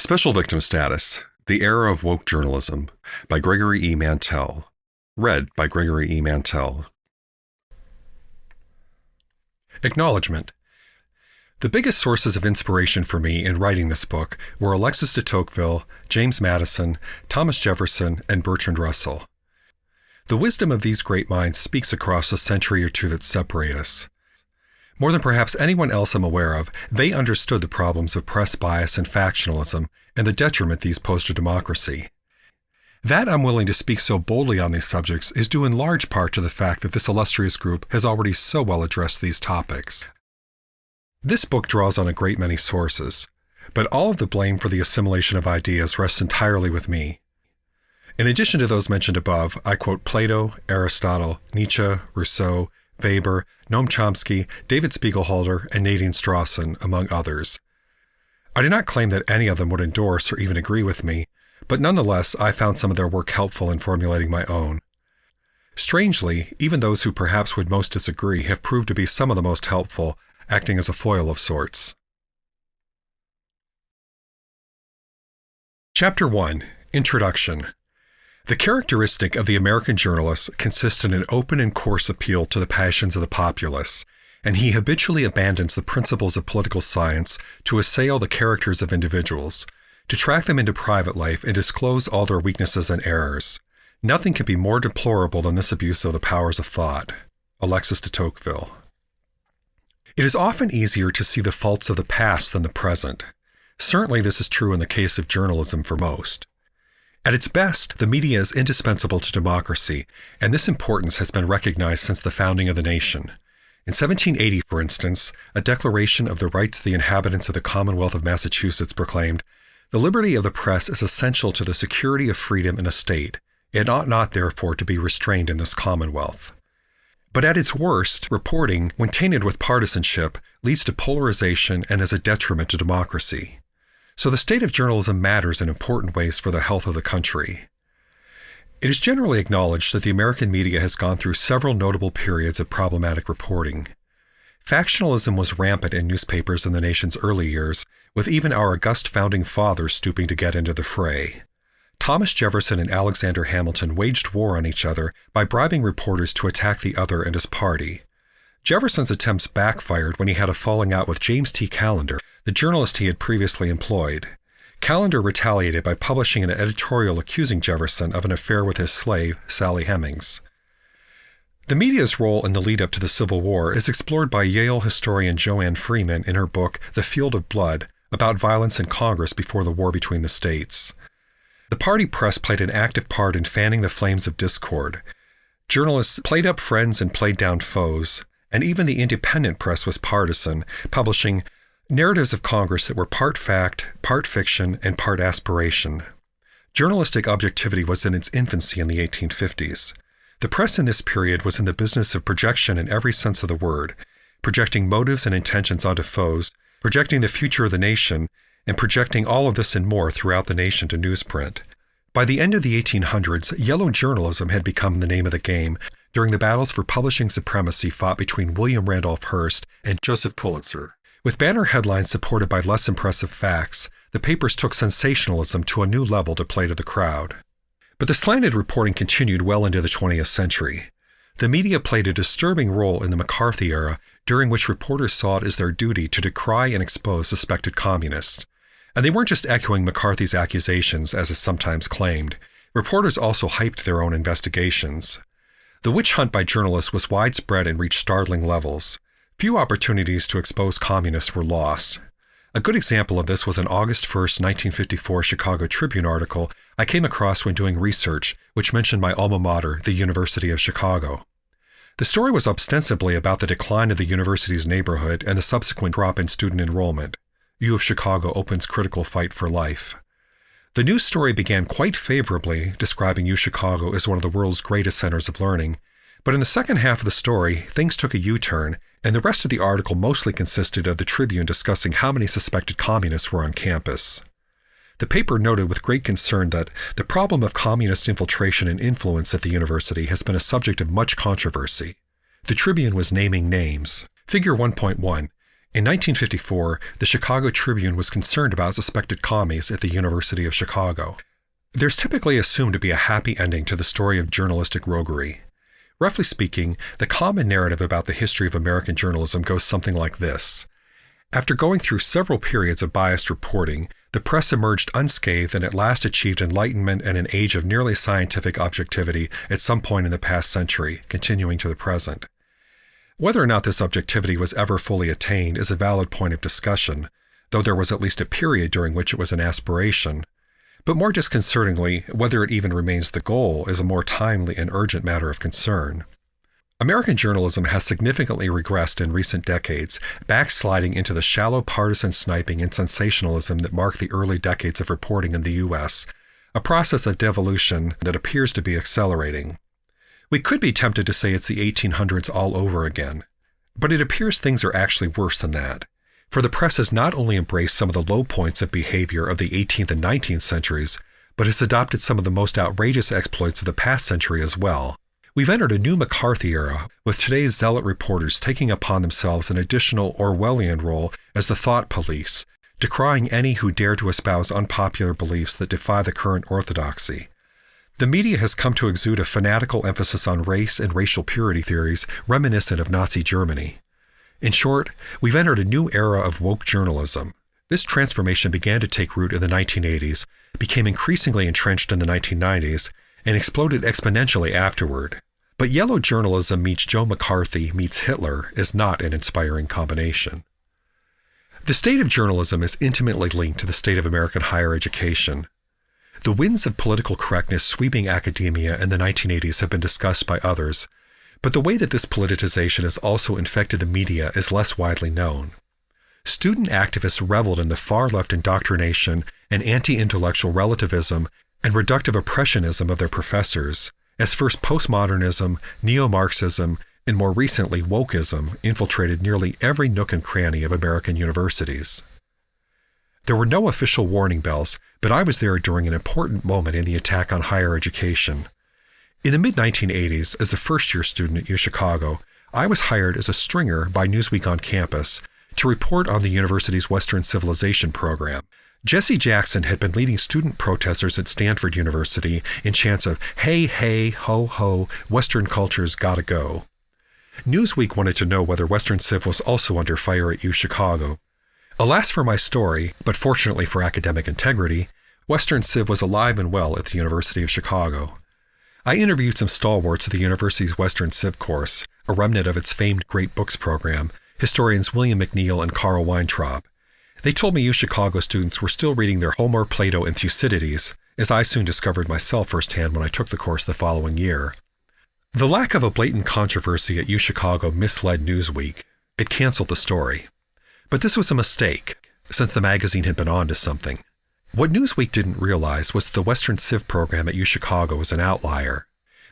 Special Victim Status: The Era of Woke Journalism by Gregory E. Mantell. Read by Gregory E. Mantell. Acknowledgement. The biggest sources of inspiration for me in writing this book were Alexis de Tocqueville, James Madison, Thomas Jefferson, and Bertrand Russell. The wisdom of these great minds speaks across a century or two that separate us. More than perhaps anyone else I'm aware of, they understood the problems of press bias and factionalism and the detriment these pose to democracy. That I'm willing to speak so boldly on these subjects is due in large part to the fact that this illustrious group has already so well addressed these topics. This book draws on a great many sources, but all of the blame for the assimilation of ideas rests entirely with me. In addition to those mentioned above, I quote Plato, Aristotle, Nietzsche, Rousseau, Weber, Noam Chomsky, David Spiegelhalter, and Nadine Strawson, among others. I do not claim that any of them would endorse or even agree with me, but nonetheless I found some of their work helpful in formulating my own. Strangely, even those who perhaps would most disagree have proved to be some of the most helpful, acting as a foil of sorts. Chapter 1. Introduction. The characteristic of the American journalist consists in an open and coarse appeal to the passions of the populace, and he habitually abandons the principles of political science to assail the characters of individuals, to track them into private life and disclose all their weaknesses and errors. Nothing can be more deplorable than this abuse of the powers of thought. Alexis de Tocqueville. It is often easier to see the faults of the past than the present. Certainly this is true in the case of journalism for most. At its best, the media is indispensable to democracy, and this importance has been recognized since the founding of the nation. In 1780, for instance, a Declaration of the Rights of the Inhabitants of the Commonwealth of Massachusetts proclaimed, "The liberty of the press is essential to the security of freedom in a state. It ought not, therefore, to be restrained in this Commonwealth." But at its worst, reporting, when tainted with partisanship, leads to polarization and is a detriment to democracy. So the state of journalism matters in important ways for the health of the country. It is generally acknowledged that the American media has gone through several notable periods of problematic reporting. Factionalism was rampant in newspapers in the nation's early years, with even our august founding fathers stooping to get into the fray. Thomas Jefferson and Alexander Hamilton waged war on each other by bribing reporters to attack the other and his party. Jefferson's attempts backfired when he had a falling out with James T. Callender, the journalist he had previously employed. Callender retaliated by publishing an editorial accusing Jefferson of an affair with his slave, Sally Hemings. The media's role in the lead-up to the Civil War is explored by Yale historian Joanne Freeman in her book The Field of Blood, about violence in Congress before the war between the states. The party press played an active part in fanning the flames of discord. Journalists played up friends and played down foes, and even the independent press was partisan, publishing narratives of Congress that were part fact, part fiction, and part aspiration. Journalistic objectivity was in its infancy in the 1850s. The press in this period was in the business of projection in every sense of the word, projecting motives and intentions onto foes, projecting the future of the nation, and projecting all of this and more throughout the nation to newsprint. By the end of the 1800s, yellow journalism had become the name of the game during the battles for publishing supremacy fought between William Randolph Hearst and Joseph Pulitzer. With banner headlines supported by less impressive facts, the papers took sensationalism to a new level to play to the crowd. But the slanted reporting continued well into the 20th century. The media played a disturbing role in the McCarthy era, during which reporters saw it as their duty to decry and expose suspected communists. And they weren't just echoing McCarthy's accusations, as is sometimes claimed. Reporters also hyped their own investigations. The witch hunt by journalists was widespread and reached startling levels. Few opportunities to expose communists were lost. A good example of this was an August 1, 1954 Chicago Tribune article I came across when doing research, which mentioned my alma mater, the University of Chicago. The story was ostensibly about the decline of the university's neighborhood and the subsequent drop in student enrollment. U of Chicago opens critical fight for life. The news story began quite favorably, describing U Chicago as one of the world's greatest centers of learning, but in the second half of the story, things took a U-turn, and the rest of the article mostly consisted of the Tribune discussing how many suspected communists were on campus. The paper noted with great concern that the problem of communist infiltration and influence at the university has been a subject of much controversy. The Tribune was naming names. Figure 1.1. In 1954, the Chicago Tribune was concerned about suspected commies at the University of Chicago. There's typically assumed to be a happy ending to the story of journalistic roguery. Roughly speaking, the common narrative about the history of American journalism goes something like this. After going through several periods of biased reporting, the press emerged unscathed and at last achieved enlightenment and an age of nearly scientific objectivity at some point in the past century, continuing to the present. Whether or not this objectivity was ever fully attained is a valid point of discussion, though there was at least a period during which it was an aspiration. But more disconcertingly, whether it even remains the goal is a more timely and urgent matter of concern. American journalism has significantly regressed in recent decades, backsliding into the shallow partisan sniping and sensationalism that marked the early decades of reporting in the U.S., a process of devolution that appears to be accelerating. We could be tempted to say it's the 1800s all over again, but it appears things are actually worse than that. For the press has not only embraced some of the low points of behavior of the 18th and 19th centuries, but has adopted some of the most outrageous exploits of the past century as well. We've entered a new McCarthy era, with today's zealot reporters taking upon themselves an additional Orwellian role as the thought police, decrying any who dare to espouse unpopular beliefs that defy the current orthodoxy. The media has come to exude a fanatical emphasis on race and racial purity theories reminiscent of Nazi Germany. In short, we've entered a new era of woke journalism. This transformation began to take root in the 1980s, became increasingly entrenched in the 1990s, and exploded exponentially afterward. But yellow journalism meets Joe McCarthy meets Hitler is not an inspiring combination. The state of journalism is intimately linked to the state of American higher education. The winds of political correctness sweeping academia in the 1980s have been discussed by others, but the way that this politicization has also infected the media is less widely known. Student activists reveled in the far-left indoctrination and anti-intellectual relativism and reductive oppressionism of their professors, as first postmodernism, neo-Marxism, and more recently wokeism infiltrated nearly every nook and cranny of American universities. There were no official warning bells, but I was there during an important moment in the attack on higher education. In the mid-1980s, as a first-year student at UChicago, I was hired as a stringer by Newsweek on campus to report on the university's Western Civilization program. Jesse Jackson had been leading student protesters at Stanford University in chants of, "Hey, hey, ho, ho, Western culture's gotta go." Newsweek wanted to know whether Western Civ was also under fire at UChicago. Alas for my story, but fortunately for academic integrity, Western Civ was alive and well at the University of Chicago. I interviewed some stalwarts of the university's Western Civ course, a remnant of its famed Great Books program, historians William McNeill and Carl Weintraub. They told me UChicago students were still reading their Homer, Plato, and Thucydides, as I soon discovered myself firsthand when I took the course the following year. The lack of a blatant controversy at UChicago misled Newsweek. It canceled the story. But this was a mistake, since the magazine had been on to something. What Newsweek didn't realize was that the Western Civ program at UChicago was an outlier.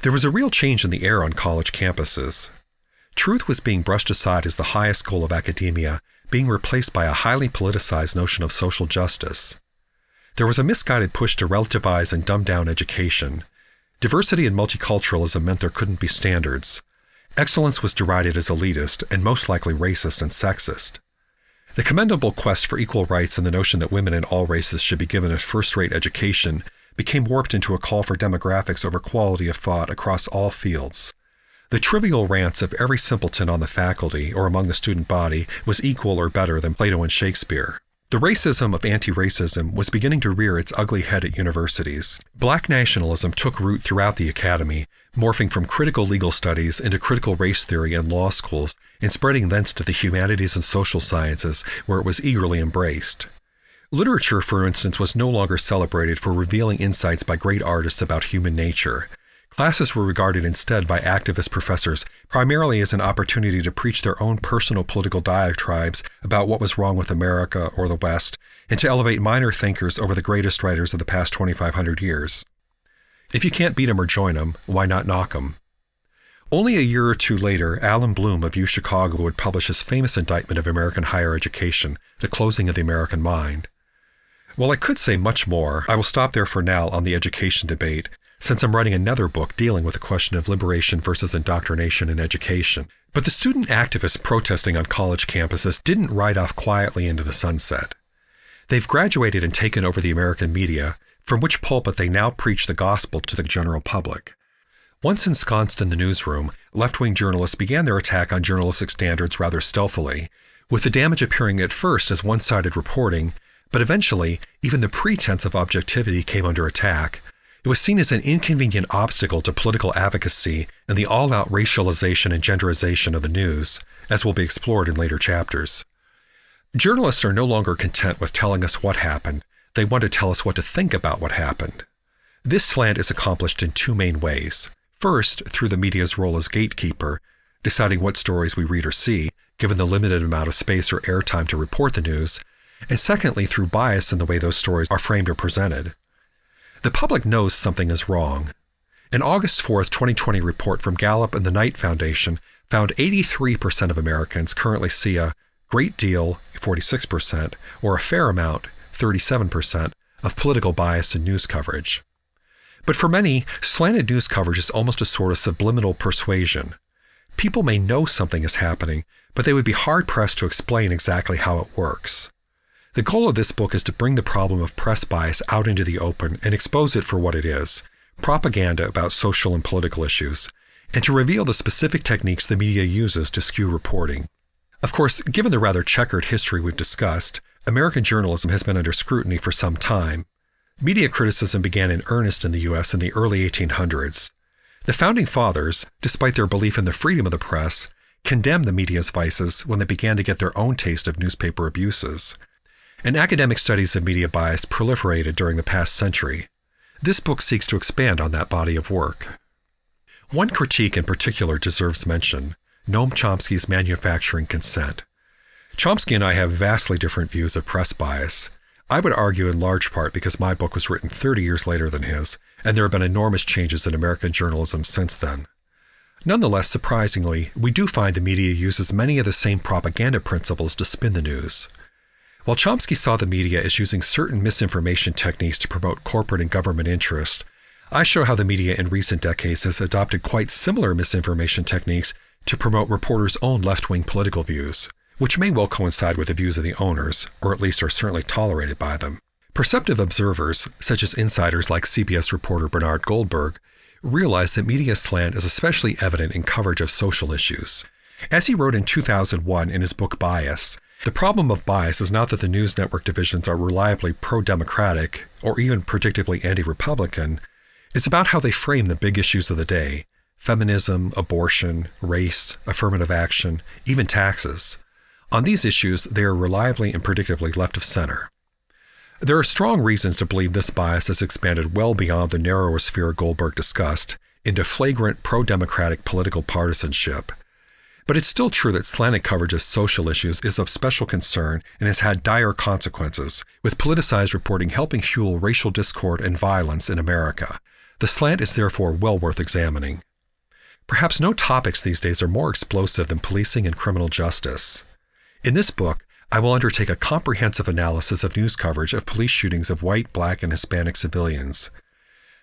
There was a real change in the air on college campuses. Truth was being brushed aside as the highest goal of academia, being replaced by a highly politicized notion of social justice. There was a misguided push to relativize and dumb down education. Diversity and multiculturalism meant there couldn't be standards. Excellence was derided as elitist and most likely racist and sexist. The commendable quest for equal rights and the notion that women in all races should be given a first-rate education became warped into a call for demographics over quality of thought across all fields. The trivial rants of every simpleton on the faculty or among the student body was equal or better than Plato and Shakespeare. The racism of anti-racism was beginning to rear its ugly head at universities. Black nationalism took root throughout the academy, morphing from critical legal studies into critical race theory in law schools and spreading thence to the humanities and social sciences, where it was eagerly embraced. Literature, for instance, was no longer celebrated for revealing insights by great artists about human nature. Classes were regarded instead by activist professors primarily as an opportunity to preach their own personal political diatribes about what was wrong with America or the West, and to elevate minor thinkers over the greatest writers of the past 2,500 years. If you can't beat 'em or join 'em, why not knock 'em? Only a year or two later, Alan Bloom of UChicago would publish his famous indictment of American higher education, The Closing of the American Mind. While I could say much more, I will stop there for now on the education debate, since I'm writing another book dealing with the question of liberation versus indoctrination in education. But the student activists protesting on college campuses didn't ride off quietly into the sunset. They've graduated and taken over the American media, from which pulpit they now preach the gospel to the general public. Once ensconced in the newsroom, left-wing journalists began their attack on journalistic standards rather stealthily, with the damage appearing at first as one-sided reporting, but eventually, even the pretense of objectivity came under attack. It was seen as an inconvenient obstacle to political advocacy and the all-out racialization and genderization of the news, as will be explored in later chapters. Journalists are no longer content with telling us what happened. They want to tell us what to think about what happened. This slant is accomplished in two main ways. First, through the media's role as gatekeeper, deciding what stories we read or see, given the limited amount of space or airtime to report the news, and secondly, through bias in the way those stories are framed or presented. The public knows something is wrong. An August 4th, 2020 report from Gallup and the Knight Foundation found 83% of Americans currently see a great deal, 46%, or a fair amount, 37%, of political bias in news coverage. But for many, slanted news coverage is almost a sort of subliminal persuasion. People may know something is happening, but they would be hard-pressed to explain exactly how it works. The goal of this book is to bring the problem of press bias out into the open and expose it for what it is, propaganda about social and political issues, and to reveal the specific techniques the media uses to skew reporting. Of course, given the rather checkered history we've discussed, American journalism has been under scrutiny for some time. Media criticism began in earnest in the U.S. in the early 1800s. The Founding Fathers, despite their belief in the freedom of the press, condemned the media's vices when they began to get their own taste of newspaper abuses. And academic studies of media bias proliferated during the past century. This book seeks to expand on that body of work. One critique in particular deserves mention: Noam Chomsky's manufacturing consent. Chomsky and I have vastly different views of press bias. I would argue in large part because my book was written 30 years later than his, and there have been enormous changes in American journalism since then. Nonetheless, surprisingly, we do find the media uses many of the same propaganda principles to spin the news. While Chomsky saw the media as using certain misinformation techniques to promote corporate and government interest, I show how the media in recent decades has adopted quite similar misinformation techniques to promote reporters' own left-wing political views, which may well coincide with the views of the owners, or at least are certainly tolerated by them. Perceptive observers, such as insiders like CBS reporter Bernard Goldberg, realize that media slant is especially evident in coverage of social issues. As he wrote in 2001 in his book Bias, the problem of bias is not that the news network divisions are reliably pro-democratic or even predictably anti-Republican. It's about how they frame the big issues of the day: feminism, abortion, race, affirmative action, even taxes. On these issues, they are reliably and predictably left of center. There are strong reasons to believe this bias has expanded well beyond the narrower sphere Goldberg discussed into flagrant pro-democratic political partisanship. But it's still true that slanted coverage of social issues is of special concern and has had dire consequences, with politicized reporting helping fuel racial discord and violence in America. The slant is therefore well worth examining. Perhaps no topics these days are more explosive than policing and criminal justice. In this book, I will undertake a comprehensive analysis of news coverage of police shootings of white, black, and Hispanic civilians.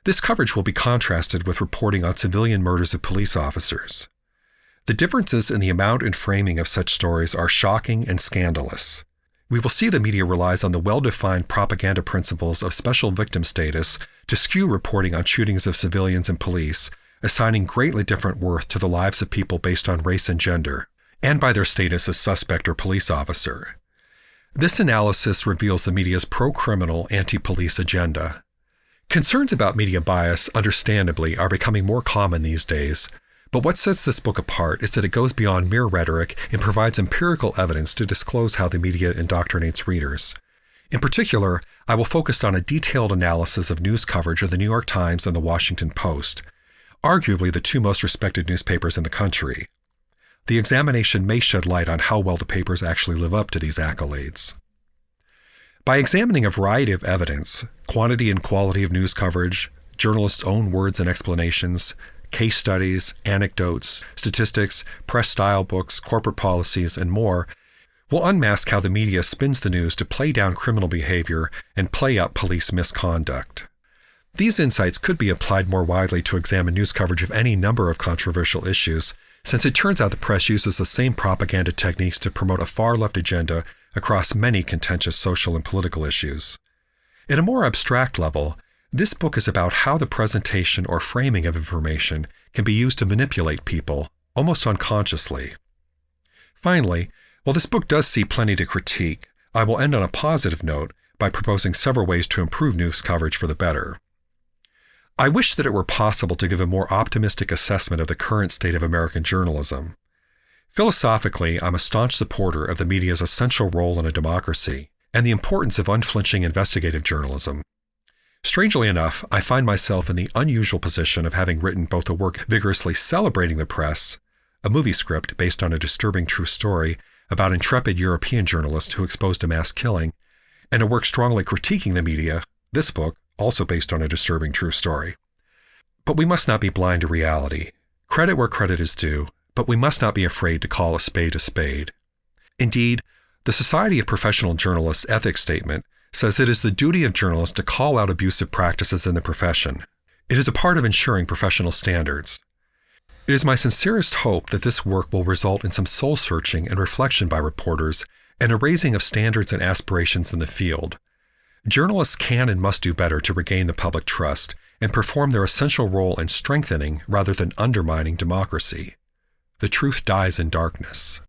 This coverage will be contrasted with reporting on civilian murders of police officers. The differences in the amount and framing of such stories are shocking and scandalous. We will see the media relies on the well-defined propaganda principles of special victim status to skew reporting on shootings of civilians and police, assigning greatly different worth to the lives of people based on race and gender, and by their status as suspect or police officer. This analysis reveals the media's pro-criminal, anti-police agenda. Concerns about media bias, understandably, are becoming more common these days, but what sets this book apart is that it goes beyond mere rhetoric and provides empirical evidence to disclose how the media indoctrinates readers. In particular, I will focus on a detailed analysis of news coverage of the New York Times and the Washington Post, arguably the two most respected newspapers in the country. The examination may shed light on how well the papers actually live up to these accolades. By examining a variety of evidence, quantity and quality of news coverage, journalists' own words and explanations, case studies, anecdotes, statistics, press style books, corporate policies, and more, will unmask how the media spins the news to play down criminal behavior and play up police misconduct. These insights could be applied more widely to examine news coverage of any number of controversial issues, since it turns out the press uses the same propaganda techniques to promote a far-left agenda across many contentious social and political issues. At a more abstract level, this book is about how the presentation or framing of information can be used to manipulate people, almost unconsciously. Finally, while this book does see plenty to critique, I will end on a positive note by proposing several ways to improve news coverage for the better. I wish that it were possible to give a more optimistic assessment of the current state of American journalism. Philosophically, I'm a staunch supporter of the media's essential role in a democracy and the importance of unflinching investigative journalism. Strangely enough, I find myself in the unusual position of having written both a work vigorously celebrating the press, a movie script based on a disturbing true story about intrepid European journalists who exposed a mass killing, and a work strongly critiquing the media, this book, also based on a disturbing true story. But we must not be blind to reality. Credit where credit is due, but we must not be afraid to call a spade a spade. Indeed, the Society of Professional Journalists ethics statement says it is the duty of journalists to call out abusive practices in the profession. It is a part of ensuring professional standards. It is my sincerest hope that this work will result in some soul-searching and reflection by reporters and a raising of standards and aspirations in the field. Journalists can and must do better to regain the public trust and perform their essential role in strengthening rather than undermining democracy. The truth dies in darkness.